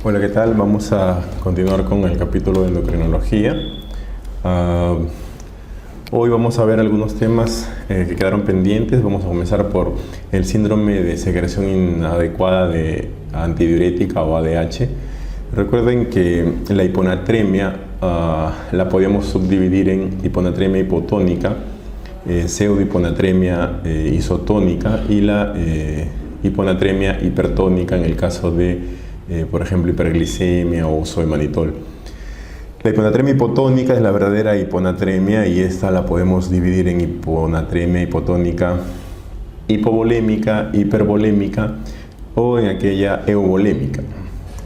Hola, ¿qué tal? Vamos a continuar con el capítulo de endocrinología. Hoy vamos a ver algunos temas que quedaron pendientes. Vamos a comenzar por el síndrome de secreción inadecuada de antidiurética o ADH. Recuerden que la hiponatremia la podemos subdividir en hiponatremia hipotónica, pseudohiponatremia isotónica y la hiponatremia hipertónica en el caso de por ejemplo, hiperglicemia o uso de manitol. La hiponatremia hipotónica es la verdadera hiponatremia y esta la podemos dividir en hiponatremia hipotónica hipovolémica, hipervolémica o en aquella euvolémica.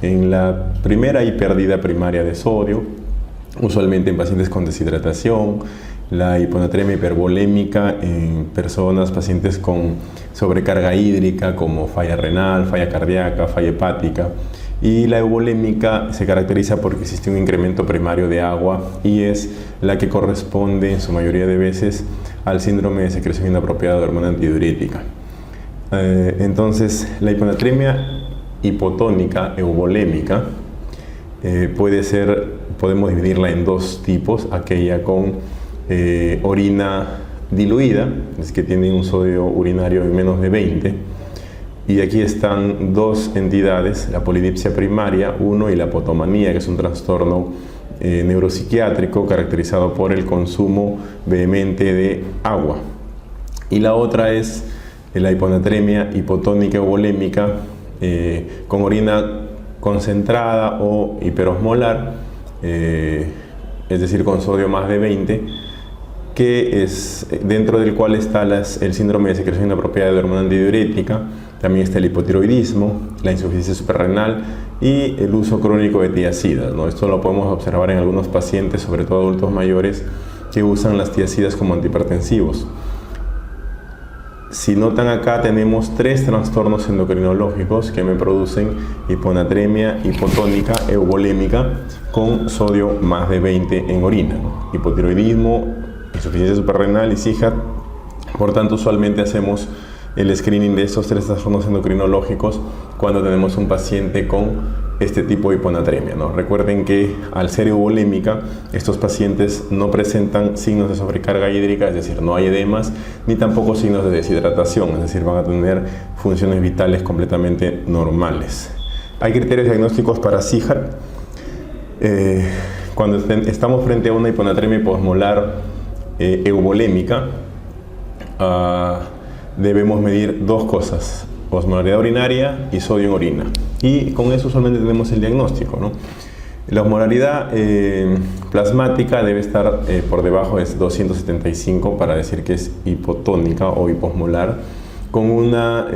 En la primera hay pérdida primaria de sodio, usualmente en pacientes con deshidratación. La hiponatremia hipervolémica en pacientes con sobrecarga hídrica como falla renal, falla cardíaca, falla hepática. Y la euvolémica se caracteriza porque existe un incremento primario de agua y es la que corresponde en su mayoría de veces al síndrome de secreción inapropiada de hormona antidiurética. Entonces, la hiponatremia hipotónica euvolémica podemos dividirla en dos tipos: aquella con orina diluida, es que tiene un sodio urinario de menos de 20, y aquí están dos entidades, la polidipsia primaria 1 y la potomanía, que es un trastorno neuropsiquiátrico caracterizado por el consumo vehemente de agua. Y la otra es la hiponatremia hipotónica euvolémica con orina concentrada o hiperosmolar, es decir, con sodio más de 20, que es dentro del cual está el síndrome de secreción inapropiada de hormona antidiurética. También está el hipotiroidismo, la insuficiencia suprarrenal y el uso crónico de tiazidas, ¿no? Esto lo podemos observar en algunos pacientes, sobre todo adultos mayores, que usan las tiazidas como antihipertensivos. Si notan acá, tenemos tres trastornos endocrinológicos que me producen hiponatremia hipotónica euvolémica con sodio más de 20 en orina, ¿no? Hipotiroidismo, insuficiencia suprarrenal y SIHAT. Por tanto, usualmente hacemos el screening de estos tres trastornos endocrinológicos cuando tenemos un paciente con este tipo de hiponatremia, ¿no? Recuerden que al ser euvolémica, estos pacientes no presentan signos de sobrecarga hídrica, es decir, no hay edemas, ni tampoco signos de deshidratación, es decir, van a tener funciones vitales completamente normales. Hay criterios diagnósticos para SIHAT. Cuando estamos frente a una hiponatremia hiposmolar euvolémica, debemos medir dos cosas: osmolaridad urinaria y sodio en orina, y con eso solamente tenemos el diagnóstico, ¿no? La osmolaridad plasmática debe estar por debajo de 275 para decir que es hipotónica o hiposmolar, con una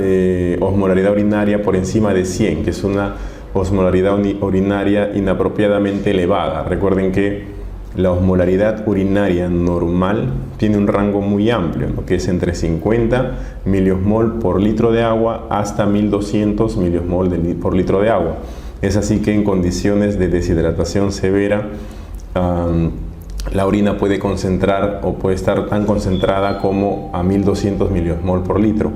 osmolaridad urinaria por encima de 100, que es una osmolaridad urinaria inapropiadamente elevada. Recuerden que la osmolaridad urinaria normal tiene un rango muy amplio, ¿no? Que es entre 50 miliosmol por litro de agua hasta 1200 miliosmol por litro de agua. Es así que en condiciones de deshidratación severa, la orina puede concentrar o puede estar tan concentrada como a 1200 miliosmol por litro.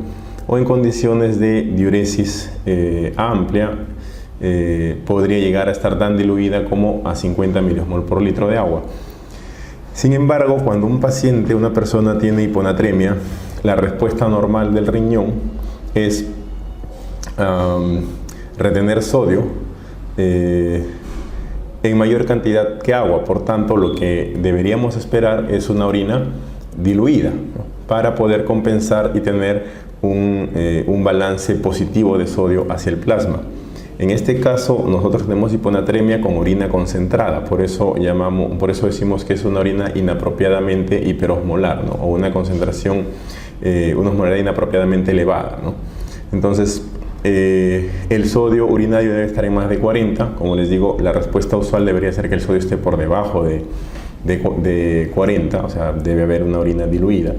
O en condiciones de diuresis amplia, podría llegar a estar tan diluida como a 50 miliosmol por litro de agua. Sin embargo, cuando una persona tiene hiponatremia, la respuesta normal del riñón es retener sodio en mayor cantidad que agua. Por tanto, lo que deberíamos esperar es una orina diluida, ¿no? Para poder compensar y tener un balance positivo de sodio hacia el plasma. En este caso, nosotros tenemos hiponatremia con orina concentrada, por eso decimos que es una orina inapropiadamente hiperosmolar, ¿no? O una concentración, una osmolaridad inapropiadamente elevada, ¿no? Entonces, el sodio urinario debe estar en más de 40. Como les digo, la respuesta usual debería ser que el sodio esté por debajo de 40, o sea, debe haber una orina diluida.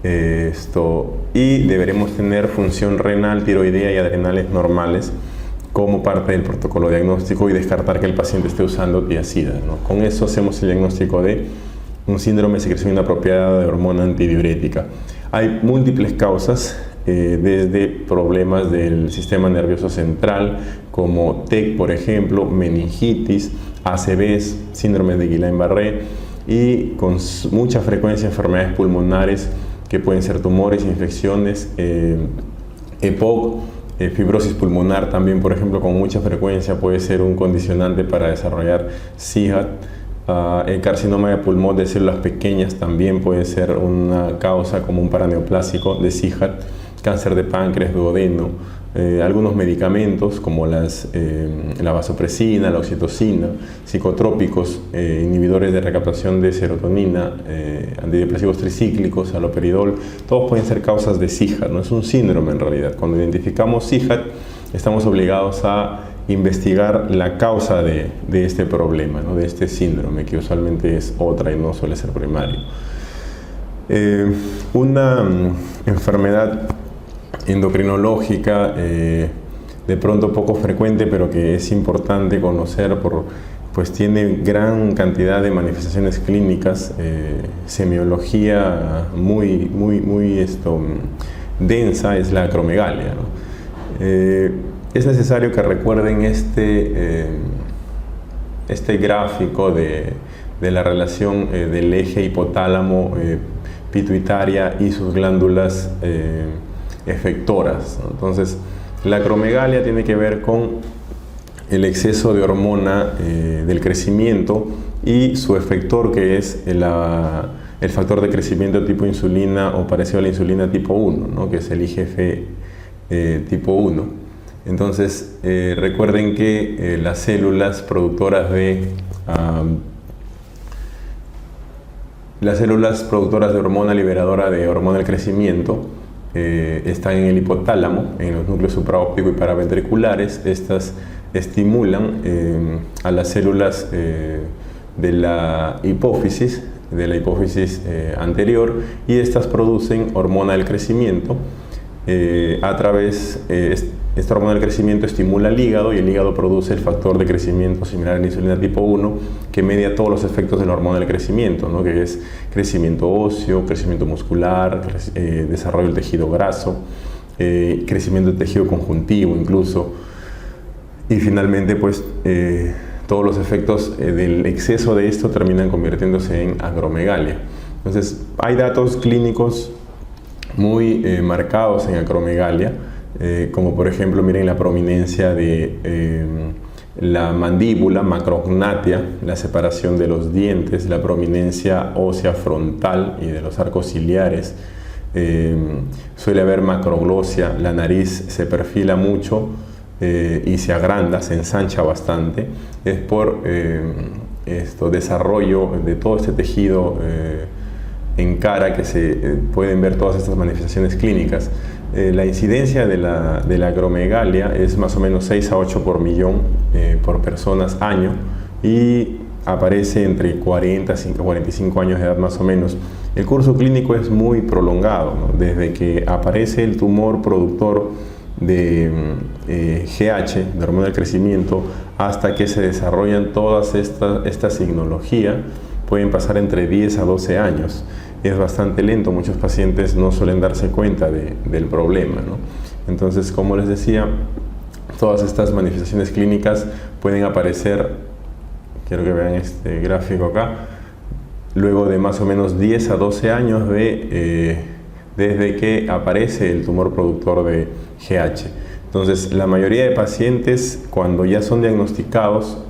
Y deberemos tener función renal, tiroidea y adrenales normales como parte del protocolo diagnóstico y descartar que el paciente esté usando tiazidas, ¿no? Con eso hacemos el diagnóstico de un síndrome de secreción inapropiada de hormona antidiurética. Hay múltiples causas desde problemas del sistema nervioso central, como TEC, por ejemplo, meningitis, ACVs, síndrome de Guillain-Barré, y con mucha frecuencia enfermedades pulmonares que pueden ser tumores, infecciones, EPOC, fibrosis pulmonar también, por ejemplo, con mucha frecuencia puede ser un condicionante para desarrollar SIHAT. El carcinoma de pulmón de células pequeñas también puede ser una causa como un paraneoplásico de SIHAT, cáncer de páncreas, duodeno, algunos medicamentos como la vasopresina, la oxitocina, psicotrópicos, inhibidores de recaptación de serotonina, antidepresivos tricíclicos, haloperidol, todos pueden ser causas de SIHAT, no es un síndrome en realidad. Cuando identificamos SIHAT, estamos obligados a investigar la causa de este problema, ¿no? De este síndrome, que usualmente es otra y no suele ser primario. Una enfermedad endocrinológica de pronto poco frecuente, pero que es importante conocer pues tiene gran cantidad de manifestaciones clínicas, semiología muy densa, es la acromegalia, ¿no? Es necesario que recuerden este gráfico de la relación del eje hipotálamo pituitaria y sus glándulas efectoras, ¿no? Entonces, la acromegalia tiene que ver con el exceso de hormona del crecimiento y su efector, que es el factor de crecimiento tipo insulina o parecido a la insulina tipo 1, ¿no? Que es el IGF tipo 1. Entonces, recuerden que las células productoras de hormona liberadora de hormona del crecimiento están en el hipotálamo, en los núcleos supraóptico y paraventriculares. Estas estimulan a las células de la hipófisis anterior, y estas producen hormona del crecimiento. Esta hormona del crecimiento estimula el hígado, y el hígado produce el factor de crecimiento similar a la insulina tipo 1, que media todos los efectos de la hormona del crecimiento, ¿no? Que es crecimiento óseo, crecimiento muscular, desarrollo del tejido graso, crecimiento del tejido conjuntivo incluso, y finalmente pues todos los efectos del exceso de esto terminan convirtiéndose en acromegalia. Entonces hay datos clínicos muy marcados en acromegalia, como por ejemplo, miren la prominencia de la mandíbula, macrognatia, la separación de los dientes, la prominencia ósea frontal y de los arcos ciliares. Suele haber macroglosia, la nariz se perfila mucho y se agranda, se ensancha bastante. Es por desarrollo de todo este tejido en cara que se pueden ver todas estas manifestaciones clínicas. La incidencia de la acromegalia es más o menos 6 a 8 por millón por personas año, y aparece entre 40 y 45 años de edad más o menos. El curso clínico es muy prolongado, ¿no? Desde que aparece el tumor productor de GH, de hormona del crecimiento, hasta que se desarrollan todas esta signología, pueden pasar entre 10 a 12 años. Es bastante lento, muchos pacientes no suelen darse cuenta del problema, ¿no? Entonces, como les decía, todas estas manifestaciones clínicas pueden aparecer, quiero que vean este gráfico acá, luego de más o menos 10 a 12 años desde que aparece el tumor productor de GH. Entonces, la mayoría de pacientes, cuando ya son diagnosticados,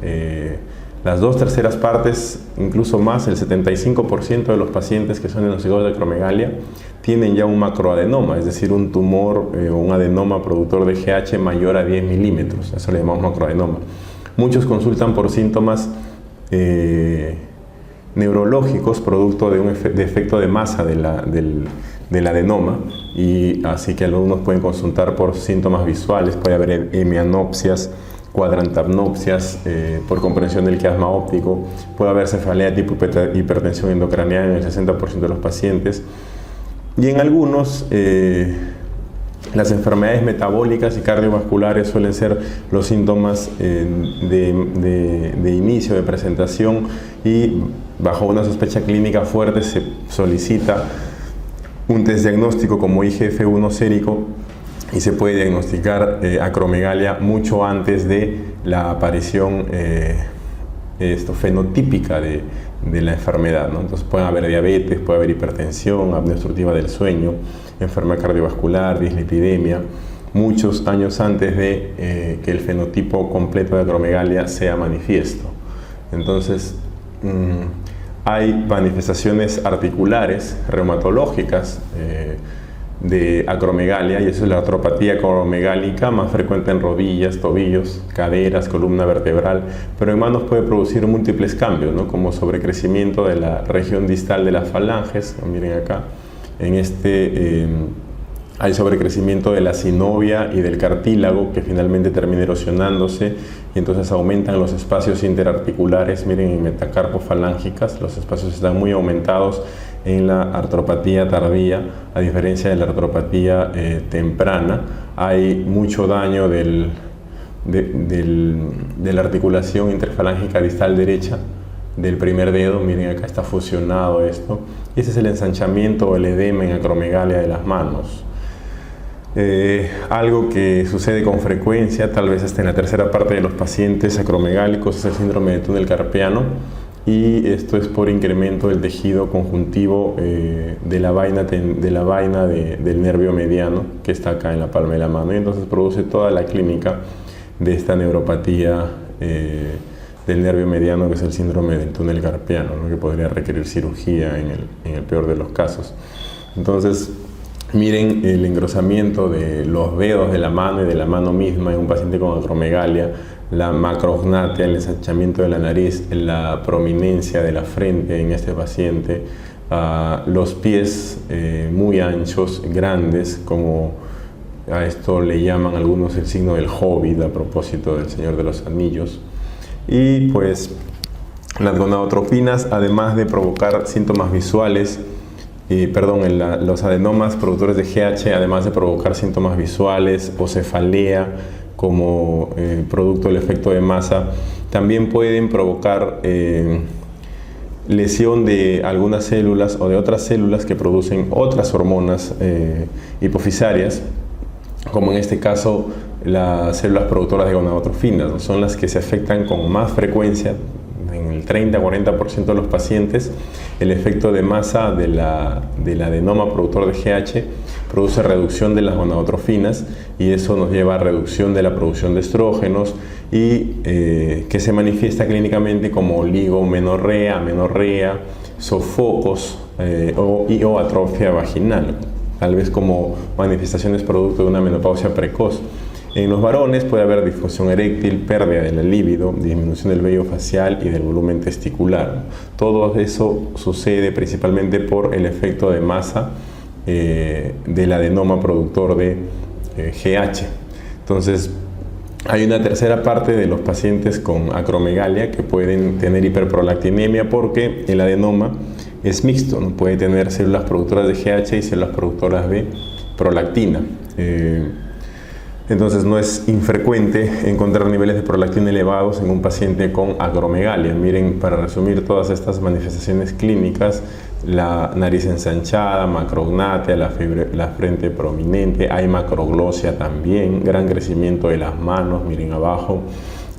las 2/3 partes, incluso más, el 75% de los pacientes que son diagnosticados de acromegalia tienen ya un macroadenoma, es decir, un tumor o un adenoma productor de GH mayor a 10 milímetros, eso le llamamos macroadenoma. Muchos consultan por síntomas neurológicos producto de un defecto de masa del adenoma, y así que algunos pueden consultar por síntomas visuales. Puede haber hemianopsias, cuadrantanopsias por comprensión del quiasma óptico, puede haber cefalea tipo hipertensión endocraniana en el 60% de los pacientes, y en algunos las enfermedades metabólicas y cardiovasculares suelen ser los síntomas de inicio, de presentación, y bajo una sospecha clínica fuerte se solicita un test diagnóstico como IGF-1 sérico y se puede diagnosticar acromegalia mucho antes de la aparición fenotípica de la enfermedad, ¿no? Entonces puede haber diabetes, puede haber hipertensión, apnea obstructiva del sueño, enfermedad cardiovascular, dislipidemia, muchos años antes de que el fenotipo completo de acromegalia sea manifiesto. Entonces, hay manifestaciones articulares, reumatológicas de acromegalia, y eso es la artropatía acromegálica, más frecuente en rodillas, tobillos, caderas, columna vertebral, pero en manos puede producir múltiples cambios, ¿no? Como sobrecrecimiento de la región distal de las falanges. Miren acá, en hay sobrecrecimiento de la sinovia y del cartílago, que finalmente termina erosionándose, y entonces aumentan los espacios interarticulares. Miren, en metacarpofalángicas los espacios están muy aumentados en la artropatía tardía, a diferencia de la artropatía temprana. Hay mucho daño de la articulación interfalángica distal derecha del primer dedo. Miren, acá está fusionado esto. Y ese es el ensanchamiento o el edema en acromegalia de las manos. Algo que sucede con frecuencia, tal vez hasta en la tercera parte de los pacientes acromegálicos, es el síndrome de túnel carpiano, y esto es por incremento del tejido conjuntivo de la vaina del nervio mediano, que está acá en la palma de la mano, y entonces produce toda la clínica de esta neuropatía del nervio mediano, que es el síndrome del túnel carpiano, ¿no? Que podría requerir cirugía en el peor de los casos. Entonces, miren el engrosamiento de los dedos de la mano y de la mano misma en un paciente con acromegalia, la macrognatia, el ensanchamiento de la nariz, la prominencia de la frente en este paciente, los pies muy anchos, grandes, como a esto le llaman algunos el signo del Hobbit, a propósito del Señor de los Anillos. Y pues las gonadotropinas, además de provocar síntomas visuales, los adenomas productores de GH, además de provocar síntomas visuales o cefalea como producto del efecto de masa, también pueden provocar lesión de algunas células o de otras células que producen otras hormonas hipofisarias, como en este caso las células productoras de gonadotrofinas, ¿no? Son las que se afectan con más frecuencia. En el 30-40% de los pacientes, el efecto de masa del adenoma productor de GH produce reducción de las gonadotrofinas, y eso nos lleva a reducción de la producción de estrógenos, y que se manifiesta clínicamente como oligomenorrea, amenorrea, sofocos o atrofia vaginal, tal vez como manifestaciones producto de una menopausia precoz. En los varones puede haber disfunción eréctil, pérdida de la libido, disminución del vello facial y del volumen testicular. Todo eso sucede principalmente por el efecto de masa del adenoma productor de GH. Entonces, hay una tercera parte de los pacientes con acromegalia que pueden tener hiperprolactinemia, porque el adenoma es mixto, ¿no? Puede tener células productoras de GH y células productoras de prolactina. Entonces, no es infrecuente encontrar niveles de prolactina elevados en un paciente con acromegalia. Miren, para resumir todas estas manifestaciones clínicas: la nariz ensanchada, macrognatia, la frente prominente, hay macroglosia también, gran crecimiento de las manos, miren abajo,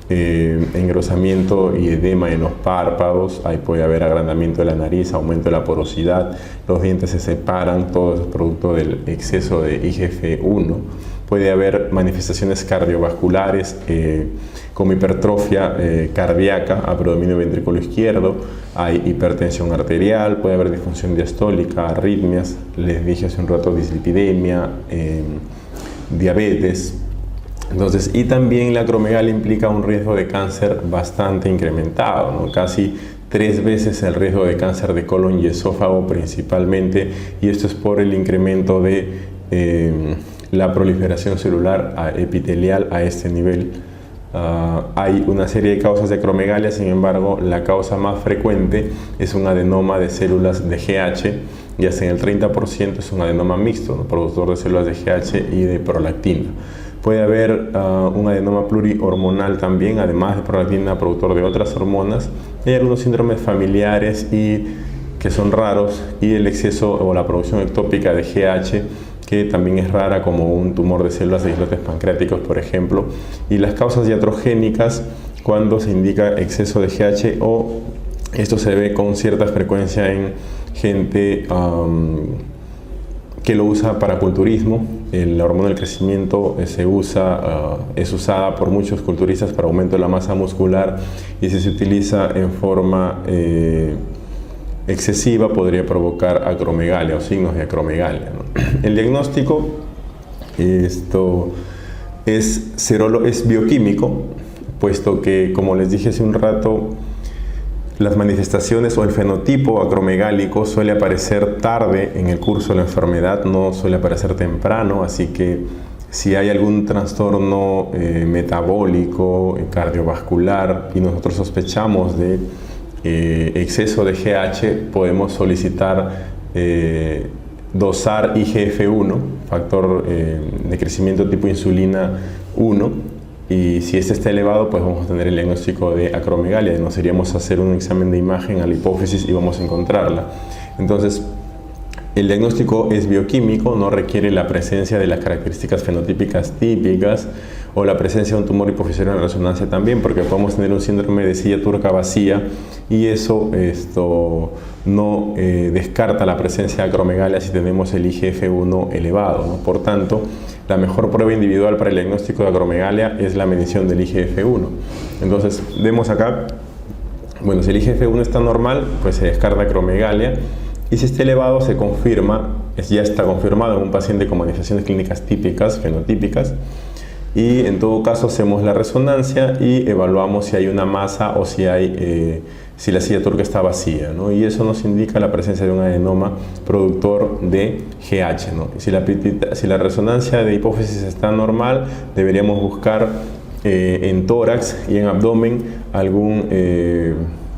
engrosamiento y edema en los párpados, ahí puede haber agrandamiento de la nariz, aumento de la porosidad, los dientes se separan, todo es producto del exceso de IGF-1. Puede haber manifestaciones cardiovasculares como hipertrofia cardíaca a predominio ventrículo izquierdo, hay hipertensión arterial, puede haber disfunción diastólica, arritmias, les dije hace un rato dislipidemia, diabetes. Entonces, y también la acromegalia implica un riesgo de cáncer bastante incrementado, ¿no? Casi 3 veces el riesgo de cáncer de colon y esófago principalmente, y esto es por el incremento de la proliferación celular epitelial a este nivel. Hay una serie de causas de acromegalia, sin embargo, la causa más frecuente es un adenoma de células de GH, y hasta en el 30% es un adenoma mixto, ¿no? Productor de células de GH y de prolactina. Puede haber un adenoma plurihormonal también, además de prolactina, productor de otras hormonas. Hay algunos síndromes familiares y que son raros, y el exceso o la producción ectópica de GH, que también es rara, como un tumor de células de islotes pancreáticos, por ejemplo. Y las causas iatrogénicas, cuando se indica exceso de GH, o esto se ve con cierta frecuencia en gente que lo usa para culturismo. La hormona del crecimiento es usada por muchos culturistas para aumento de la masa muscular, y si se utiliza en forma excesiva podría provocar acromegalia o signos de acromegalia, ¿no? El diagnóstico es bioquímico, puesto que, como les dije hace un rato, las manifestaciones o el fenotipo acromegálico suele aparecer tarde en el curso de la enfermedad, no suele aparecer temprano, así que si hay algún trastorno metabólico, cardiovascular, y nosotros sospechamos de exceso de GH, podemos solicitar dosar IGF-1, factor de crecimiento tipo insulina 1, y si este está elevado, pues vamos a tener el diagnóstico de acromegalia. Nos iríamos a hacer un examen de imagen a la hipófisis y vamos a encontrarla. Entonces, el diagnóstico es bioquímico, no requiere la presencia de las características fenotípicas típicas o la presencia de un tumor hipofisio en resonancia también, porque podemos tener un síndrome de silla turca vacía, y eso no descarta la presencia de acromegalia si tenemos el IGF-1 elevado, ¿no? Por tanto, la mejor prueba individual para el diagnóstico de acromegalia es la medición del IGF-1. Entonces, vemos acá, bueno, si el IGF-1 está normal, pues se descarta acromegalia, y si está elevado se confirma, ya está confirmado en un paciente con manifestaciones clínicas típicas, fenotípicas, y en todo caso hacemos la resonancia y evaluamos si hay una masa o si la silla turca está vacía, ¿no? Y eso nos indica la presencia de un adenoma productor de GH, ¿no? Si la resonancia de hipófisis está normal, deberíamos buscar en tórax y en abdomen algún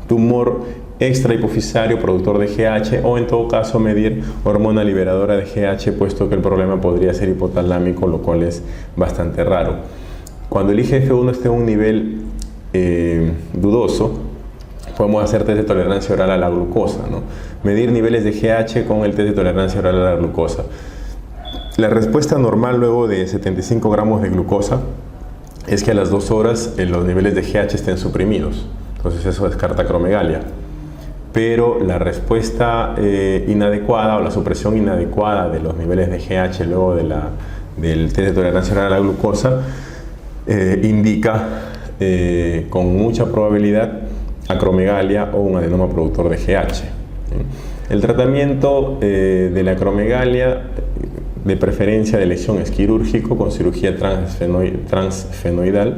tumor extrahipofisario productor de GH, o en todo caso medir hormona liberadora de GH, puesto que el problema podría ser hipotalámico, lo cual es bastante raro. Cuando el IGF-1 esté en un nivel dudoso, podemos hacer test de tolerancia oral a la glucosa, ¿no? Medir niveles de GH con el test de tolerancia oral a la glucosa. La respuesta normal luego de 75 gramos de glucosa es que a las 2 horas los niveles de GH estén suprimidos. Entonces eso descarta acromegalia. Pero la respuesta inadecuada o la supresión inadecuada de los niveles de GH luego del test de tolerancia oral a la glucosa indica con mucha probabilidad acromegalia o un adenoma productor de GH. El tratamiento de la acromegalia, de preferencia de elección, es quirúrgico con cirugía transfenoidal.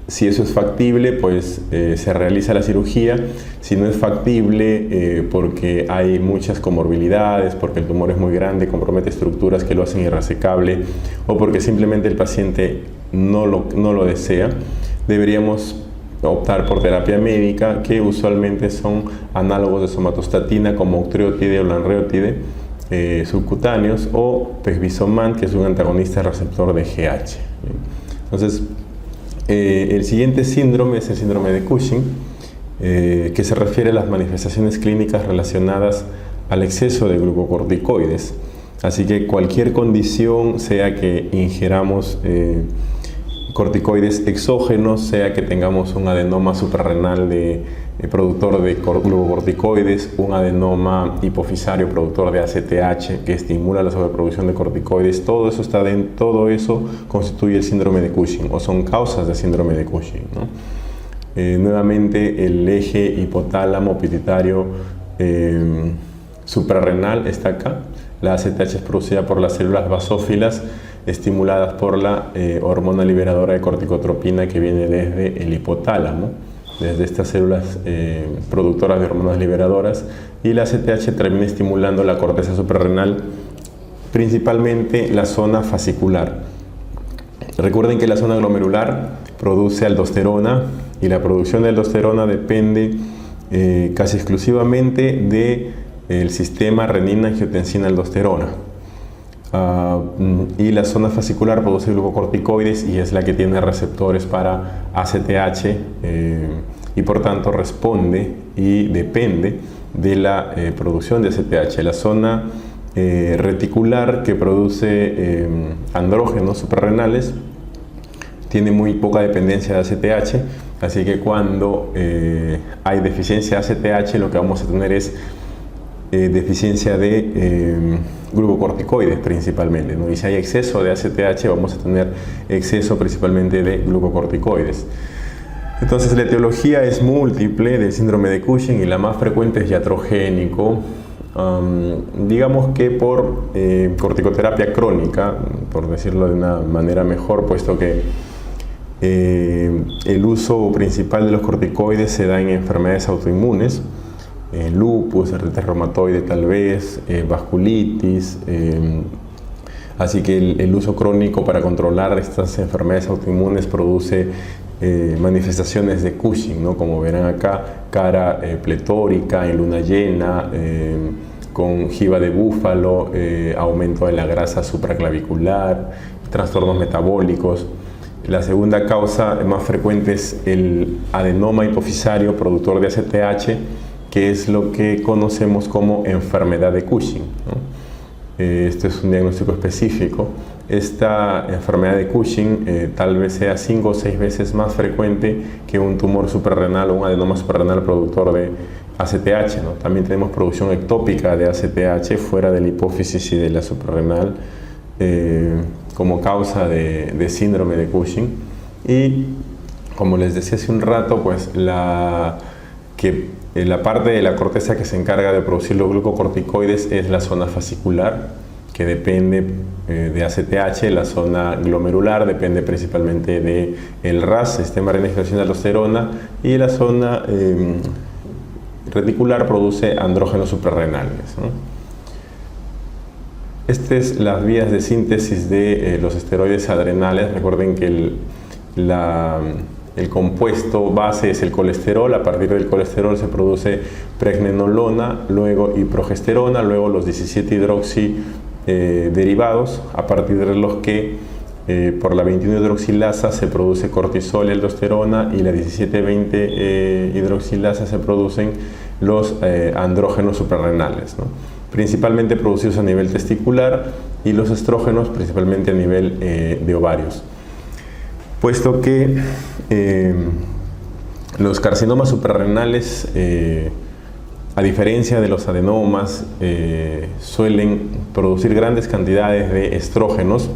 Si eso es factible, pues se realiza la cirugía. Si no es factible, porque hay muchas comorbilidades, porque el tumor es muy grande, compromete estructuras que lo hacen irresecable, o porque simplemente el paciente no lo desea, deberíamos optar por terapia médica, que usualmente son análogos de somatostatina como octreotide o lanreotide subcutáneos, o pegvisomant, que es un antagonista receptor de GH. Entonces, el siguiente síndrome es el síndrome de Cushing, que se refiere a las manifestaciones clínicas relacionadas al exceso de glucocorticoides. Así que cualquier condición, sea que ingeramos corticoides exógenos, sea que tengamos un adenoma suprarrenal productor de glucocorticoides, un adenoma hipofisario productor de ACTH que estimula la sobreproducción de corticoides, todo eso constituye el síndrome de Cushing, o son causas de síndrome de Cushing, ¿no? Nuevamente, el eje hipotálamo pituitario suprarrenal está acá. La ACTH es producida por las células basófilas, estimuladas por la hormona liberadora de corticotropina que viene desde el hipotálamo, desde estas células productoras de hormonas liberadoras, y la ACTH termina estimulando la corteza suprarrenal, principalmente la zona fascicular. Recuerden que la zona glomerular produce aldosterona, y la producción de aldosterona depende casi exclusivamente del sistema renina-angiotensina-aldosterona. Y la zona fascicular produce glucocorticoides y es la que tiene receptores para ACTH y por tanto responde y depende de la producción de ACTH. La zona reticular que produce andrógenos suprarrenales tiene muy poca dependencia de ACTH, así que cuando hay deficiencia de ACTH lo que vamos a tener es deficiencia de glucocorticoides principalmente, ¿no? Y si hay exceso de ACTH vamos a tener exceso principalmente de glucocorticoides. Entonces la etiología es múltiple del síndrome de Cushing y la más frecuente es iatrogénico. Digamos que por corticoterapia crónica, por decirlo de una manera mejor, puesto que el uso principal de los corticoides se da en enfermedades autoinmunes, lupus, artritis reumatoide tal vez, vasculitis, así que el uso crónico para controlar estas enfermedades autoinmunes produce manifestaciones de Cushing, ¿no? Como verán acá, cara pletórica en luna llena, con jiba de búfalo, aumento de la grasa supraclavicular, trastornos metabólicos. La segunda causa más frecuente es el adenoma hipofisario productor de ACTH, que es lo que conocemos como enfermedad de Cushing, ¿no? Este es un diagnóstico específico. Esta enfermedad de Cushing tal vez sea 5 o 6 veces más frecuente que un tumor suprarrenal o un adenoma suprarrenal productor de ACTH, ¿no? También tenemos producción ectópica de ACTH fuera de la hipófisis y de la suprarrenal como causa de síndrome de Cushing. Y como les decía hace un rato, pues la parte de la corteza que se encarga de producir los glucocorticoides es la zona fascicular, que depende de ACTH. La zona glomerular depende principalmente del RAS, sistema renina-angiotensina de aldosterona, y la zona reticular produce andrógenos suprarrenales, ¿no? Estas es las vías de síntesis de los esteroides adrenales. Recuerden que el compuesto base es el colesterol. A partir del colesterol se produce pregnenolona, luego y progesterona, luego los 17 hidroxi derivados, a partir de los que por la 21 hidroxilasa se produce cortisol y aldosterona, y la 17-20 hidroxilasa se producen los andrógenos suprarrenales, ¿no? Principalmente producidos a nivel testicular, y los estrógenos principalmente a nivel de ovarios. Puesto que los carcinomas suprarrenales, a diferencia de los adenomas, suelen producir grandes cantidades de estrógenos.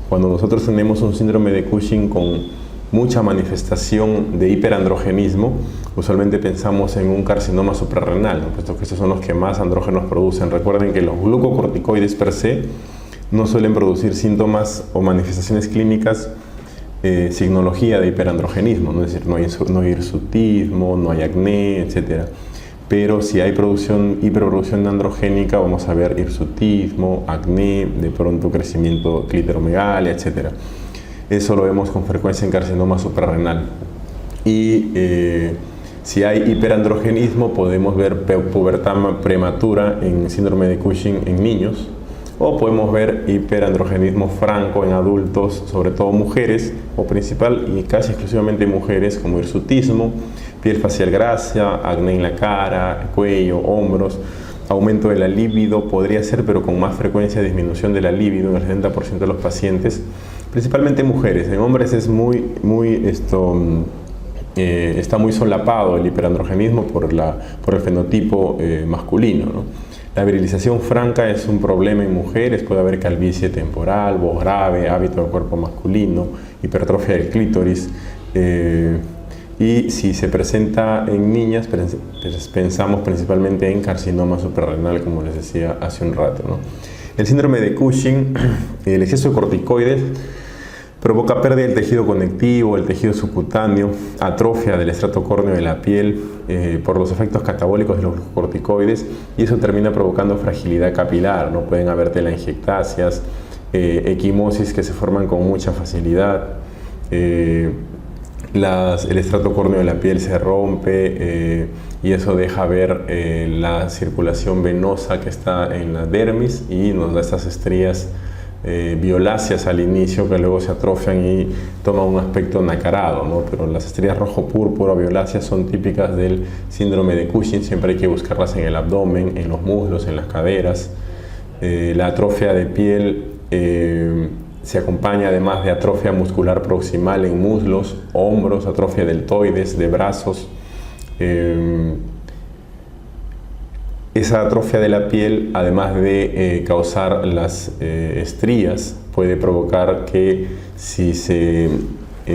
Cuando nosotros tenemos un síndrome de Cushing con mucha manifestación de hiperandrogenismo, usualmente pensamos en un carcinoma suprarrenal, ¿no? Puesto que estos son los que más andrógenos producen. Recuerden que los glucocorticoides per se no suelen producir síntomas o manifestaciones clínicas, signología de hiperandrogenismo, ¿no? Es decir, no hay hirsutismo, no hay acné, etc. Pero si hay hiperproducción androgénica, vamos a ver hirsutismo, acné, de pronto crecimiento clitoromegalia, etc. Eso lo vemos con frecuencia en carcinoma suprarrenal. Y si hay hiperandrogenismo, podemos ver pubertad prematura en síndrome de Cushing en niños, o podemos ver hiperandrogenismo franco en adultos, sobre todo mujeres, o principal y casi exclusivamente mujeres, como hirsutismo, piel facial grasa, acné en la cara, cuello, hombros. Aumento de la libido podría ser, pero con más frecuencia disminución de la libido en el 70% de los pacientes, principalmente mujeres. En hombres es está muy solapado el hiperandrogenismo por el fenotipo masculino, ¿no? La virilización franca es un problema en mujeres. Puede haber calvicie temporal, voz grave, hábito del cuerpo masculino, hipertrofia del clítoris. Y si se presenta en niñas, pensamos principalmente en carcinoma suprarrenal, como les decía hace un rato, ¿no? El síndrome de Cushing, el exceso de corticoides provoca pérdida del tejido conectivo, el tejido subcutáneo, atrofia del estrato córneo de la piel por los efectos catabólicos de los corticoides, y eso termina provocando fragilidad capilar, ¿no? Pueden haber telangiectasias, equimosis que se forman con mucha facilidad. El estrato córneo de la piel se rompe y eso deja ver la circulación venosa que está en la dermis y nos da estas estrías violáceas al inicio, que luego se atrofian y toman un aspecto nacarado, ¿no? Pero las estrías rojo-púrpura violáceas son típicas del síndrome de Cushing. Siempre hay que buscarlas en el abdomen, en los muslos, en las caderas. La atrofia de piel se acompaña además de atrofia muscular proximal en muslos, hombros, atrofia deltoides, de brazos. Esa atrofia de la piel, además de causar las estrías, puede provocar que si se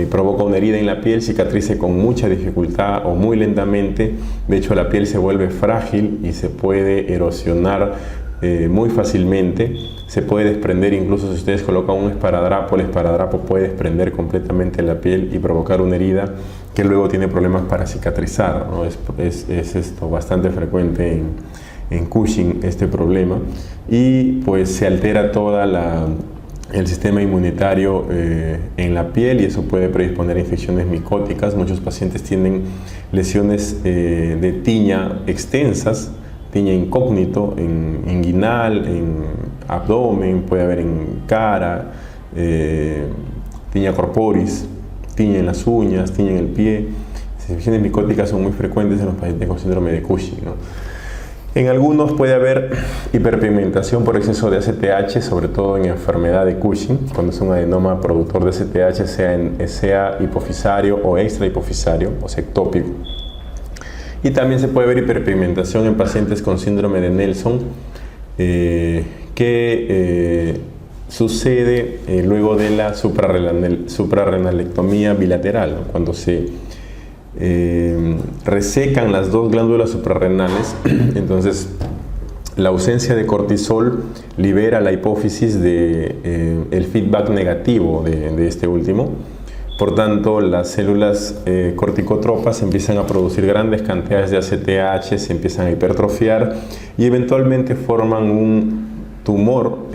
provoca una herida en la piel, cicatrice con mucha dificultad o muy lentamente. De hecho, la piel se vuelve frágil y se puede erosionar muy fácilmente. Se puede desprender, incluso si ustedes colocan un esparadrapo, el esparadrapo puede desprender completamente la piel y provocar una herida que luego tiene problemas para cicatrizar, ¿no? Es esto bastante frecuente en Cushing, este problema, y pues se altera toda el sistema inmunitario en la piel, y eso puede predisponer a infecciones micóticas. Muchos pacientes tienen lesiones de tiña extensas, tiña incógnito, en inguinal, en abdomen, puede haber en cara, tiña corporis, tiña en las uñas, tiña en el pie. Las infecciones micóticas son muy frecuentes en los pacientes con síndrome de Cushing, ¿no? En algunos puede haber hiperpigmentación por exceso de ACTH, sobre todo en enfermedad de Cushing, cuando es un adenoma productor de ACTH, sea hipofisario o extrahipofisario, o sea, ectópico. Y también se puede ver hiperpigmentación en pacientes con síndrome de Nelson, que sucede luego de la suprarrenalectomía bilateral, ¿no? Cuando se resecan las dos glándulas suprarrenales. Entonces la ausencia de cortisol libera a la hipófisis el feedback negativo de este último. Por tanto, las células corticotropas empiezan a producir grandes cantidades de ACTH, se empiezan a hipertrofiar y eventualmente forman un tumor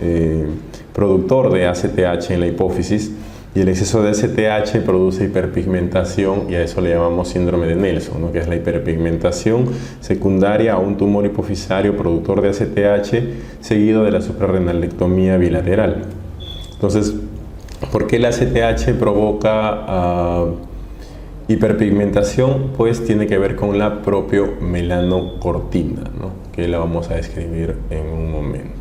productor de ACTH en la hipófisis. Y el exceso de ACTH produce hiperpigmentación, y a eso le llamamos síndrome de Nelson, ¿no? Que es la hiperpigmentación secundaria a un tumor hipofisario productor de ACTH seguido de la suprarrenalectomía bilateral. Entonces, ¿por qué el ACTH provoca hiperpigmentación? Pues tiene que ver con la propio melanocortina, ¿no? Que la vamos a describir en un momento.